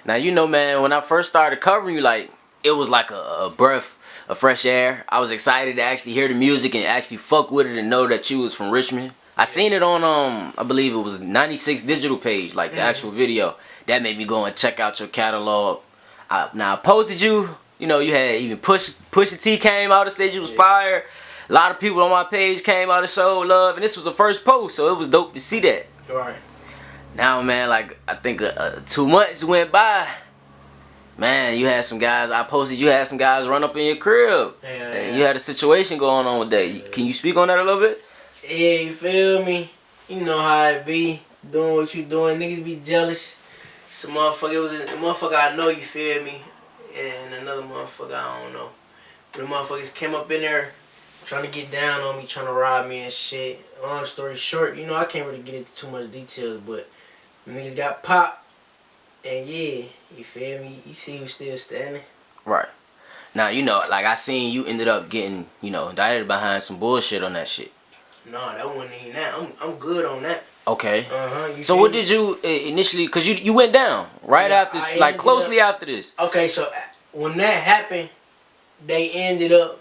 Now, you know, man, when I first started covering you, like, it was like a breath of fresh air. I was excited to actually hear the music and actually fuck with it and know that you was from Richmond. I seen it on, I believe it was 96 digital page, like the actual video. That made me go and check out your catalog. Now, I posted you. You know, you had even Pusha T came out and said you was fire. A lot of people on my page came out and showed love. And this was the first post, so it was dope to see that. Right. Now, man, like, I think 2 months went by. Man, you had some guys, I posted you had some guys run up in your crib. Yeah. You had a situation going on with that. Can you speak on that a little bit? Yeah, you feel me? You know how it be. Doing what you doing. Niggas be jealous. Some motherfucker, it was a motherfucker I know, you feel me? And another motherfucker I don't know. But the motherfuckers came up in there trying to get down on me, trying to rob me and shit. Long story short, you know, I can't really get into too much details, but the niggas got popped. And yeah, you feel me? You see who's still standing. Right. Now, you know, like I seen you ended up getting, you know, indicted behind some bullshit on that shit. No, that wasn't even that. I'm good on that. Okay. So what did you initially, because you went down right after, like closely after this. Okay, so when that happened, they ended up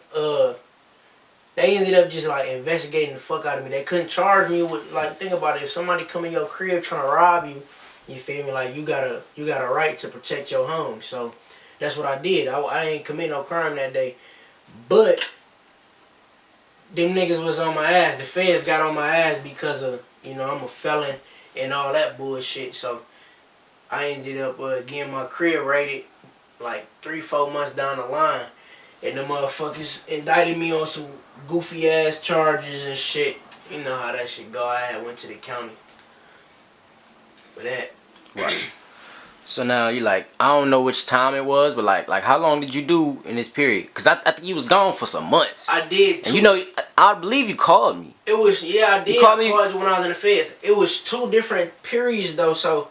just like investigating the fuck out of me. They couldn't charge me with, like, think about it, if somebody come in your crib trying to rob you, you feel me, like, you got a right to protect your home. So that's what I did. I ain't commit no crime that day. But them niggas was on my ass. The feds got on my ass because of, you know, I'm a felon and all that bullshit. So I ended up getting my crib raided like 3-4 months down the line. And the motherfuckers indicted me on some goofy ass charges and shit. You know how that shit go. I went to the county for that. Right. So now you like, I don't know which time it was, but like how long did you do in this period? Cause I think you was gone for some months. I did. And you know, I believe you called me. It was, yeah, I did. You called me? I called you when I was in the feds. It was 2 different periods though. So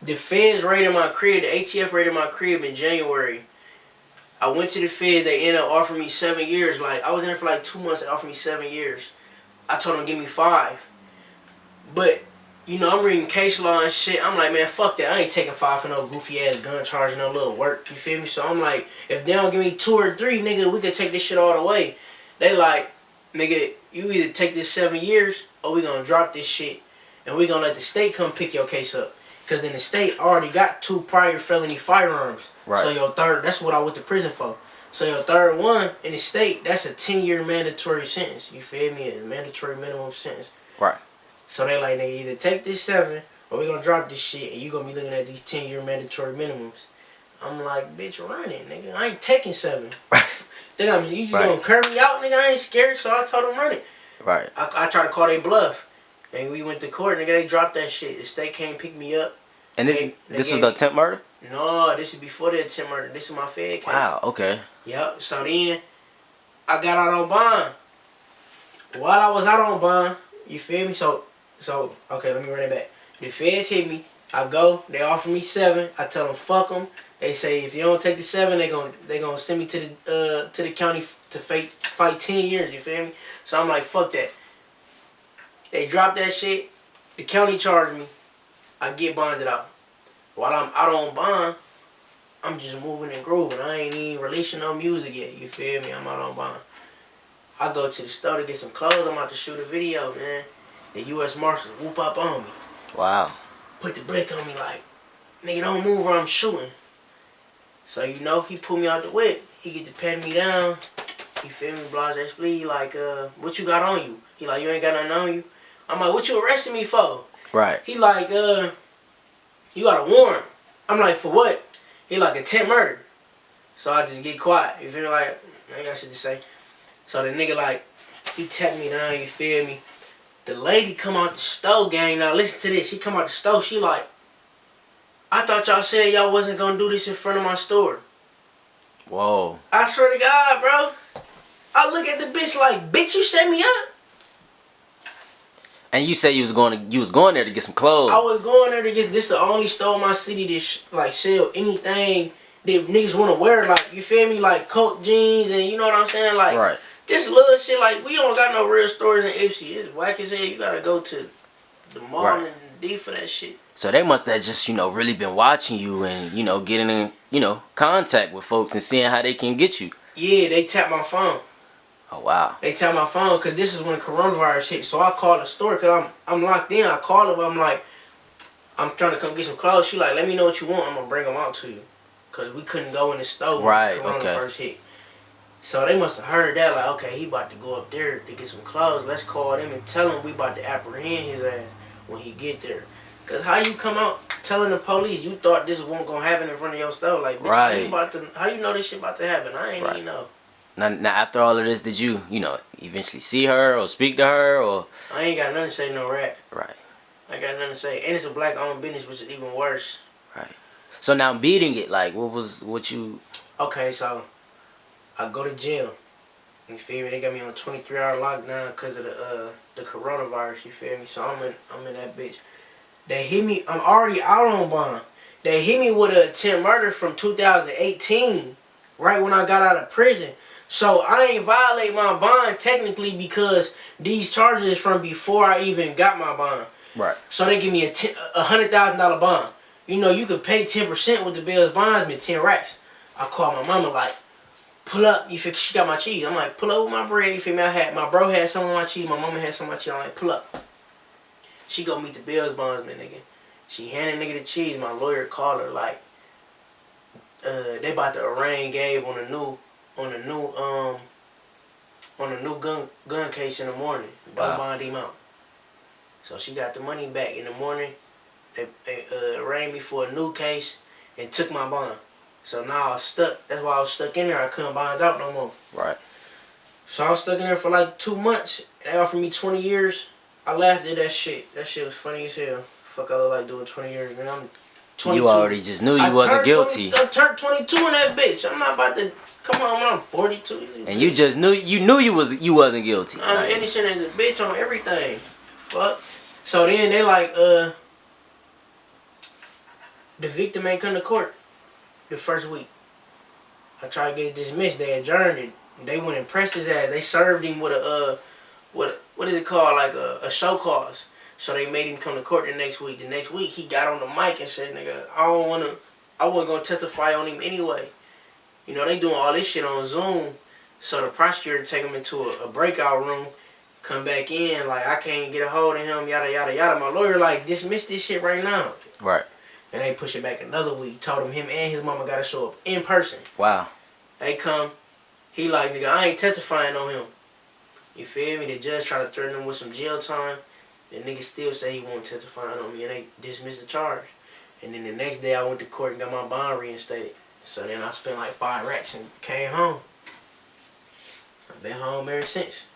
the feds raided my crib. The ATF raided my crib in January. I went to the feds. They ended up offering me 7 years. Like, I was in there for like 2 months. They offered me 7 years. I told them give me 5. But you know, I'm reading case law and shit. I'm like, man, fuck that. I ain't taking 5 for no goofy ass gun charge and no little work. You feel me? So I'm like, if they don't give me 2 or 3, nigga, we could take this shit all the way. They like, nigga, you either take this 7 years or we gonna drop this shit and we gonna let the state come pick your case up. Cause in the state, I already got 2 prior felony firearms. Right. So your third, that's what I went to prison for. So your third one in the state, that's a 10-year mandatory sentence. You feel me? A mandatory minimum sentence. Right. So they like, nigga, either take this 7 or we gonna drop this shit and you gonna be looking at these 10-year mandatory minimums. I'm like, bitch, run it, nigga. I ain't taking 7. Think you just gonna curve me out, nigga? I ain't scared, so I told them run it. Right. I tried to call they bluff. And we went to court, nigga, they dropped that shit. The state came pick me up. And this was the attempt murder? No, this is before the attempt murder. This is my Fed case. Wow, okay. Yep. So then, I got out on bond. While I was out on bond, you feel me? So okay, let me run it back. The feds hit me. I go. They offer me 7. I tell them fuck them. They say if you don't take the 7, they gonna send me to the county to fight 10 years. You feel me? So I'm like, fuck that. They drop that shit. The county charged me. I get bonded out. While I'm out on bond, I'm just moving and grooving. I ain't even releasing no music yet. You feel me? I'm out on bond. I go to the store to get some clothes. I'm about to shoot a video, man. The U.S. Marshals whoop up on me. Wow. Put the blick on me like, nigga, don't move or I'm shooting. So, you know, he pulled me out the whip. He get to pat me down. You feel me? Blase like, what you got on you? He like, you ain't got nothing on you? I'm like, what you arresting me for? Right. He like, you got a warrant. I'm like, for what? He like, attempt murder. So I just get quiet. You feel me? Like, I ain't got shit to say. So the nigga like, he tapped me down, you feel me? The lady come out the stove, gang. Now listen to this. She come out the stove, she like, I thought y'all said y'all wasn't gonna do this in front of my store. Whoa. I swear to God, bro. I look at the bitch like, bitch, you set me up. And you said you was going there to get some clothes. I was going there to get, this the only store in my city that like sell anything that niggas want to wear, like, you feel me, like coat jeans and you know what I'm saying, like, right. This little shit, like, we don't got no real stores in Ipsy. It's whack as hell. You gotta go to the mall and D for that shit. So they must have just, really been watching you and, getting in, contact with folks and seeing how they can get you. Yeah, they tapped my phone. Oh, wow. They tapped my phone because this is when coronavirus hit. So I called the store because I'm locked in. I called her, I'm like, I'm trying to come get some clothes. She like, let me know what you want. I'm going to bring them out to you. Because we couldn't go in the store when Corona first hit. So they must have heard that, like, okay, he about to go up there to get some clothes. Let's call them and tell him we about to apprehend his ass when he get there. Because how you come out telling the police you thought this wasn't going to happen in front of your store? Like, bitch, how you know this shit about to happen? I ain't even know. Now, after all of this, did you, eventually see her or speak to her? Or I ain't got nothing to say, no rat. Right. I got nothing to say. And it's a black-owned business, which is even worse. Right. So now beating it, like, what you... Okay, so I go to jail. You feel me? They got me on a 23-hour lockdown because of the coronavirus. You feel me? So I'm in that bitch. They hit me. I'm already out on bond. They hit me with an attempt murder from 2018, right when I got out of prison. So I ain't violate my bond technically because these charges is from before I even got my bond. Right. So they give me a $100,000 bond. You know, you could pay 10% with the Bills bondsman, 10 racks. I call my mama like, pull up. You feel? She got my cheese. I'm like, pull up with my bread. You feel me? My bro had some of my cheese. My mama had some of my cheese. I'm like, pull up. She go meet the Bills bondsman, nigga. She handed nigga the cheese. My lawyer called her like, they about to arraign Gabe on a new gun case in the morning. Don't bond him out. So she got the money back in the morning. They arraigned me for a new case and took my bond. So now I was stuck. That's why I was stuck in there. I couldn't bond out no more. Right. So I was stuck in there for like 2 months. They offered me 20 years. I laughed at that shit. That shit was funny as hell. Fuck, I look like doing 20 years, man. I'm 22. You already just knew you wasn't guilty. I turned 22 in that bitch. I'm not about to... Come on, man. I'm 42. And you just knew you wasn't guilty. I'm innocent as a bitch on everything. Fuck. So then they like, the victim ain't come to court the first week. I tried to get it dismissed. They adjourned it. They went and pressed his ass. They served him with a, what is it called? Like a show cause. So they made him come to court the next week. The next week he got on the mic and said, nigga, I wasn't going to testify on him anyway. You know, they doing all this shit on Zoom. So the prosecutor take him into a breakout room, come back in, like, I can't get a hold of him, yada, yada, yada. My lawyer, like, dismiss this shit right now. Right. And they push it back another week. Told him and his mama got to show up in person. Wow. They come. He like, nigga, I ain't testifying on him. You feel me? The judge tried to threaten him with some jail time. The nigga still say he won't testify on me. And they dismissed the charge. And then the next day I went to court and got my bond reinstated. So then I spent like 5 racks and came home. I've been home ever since.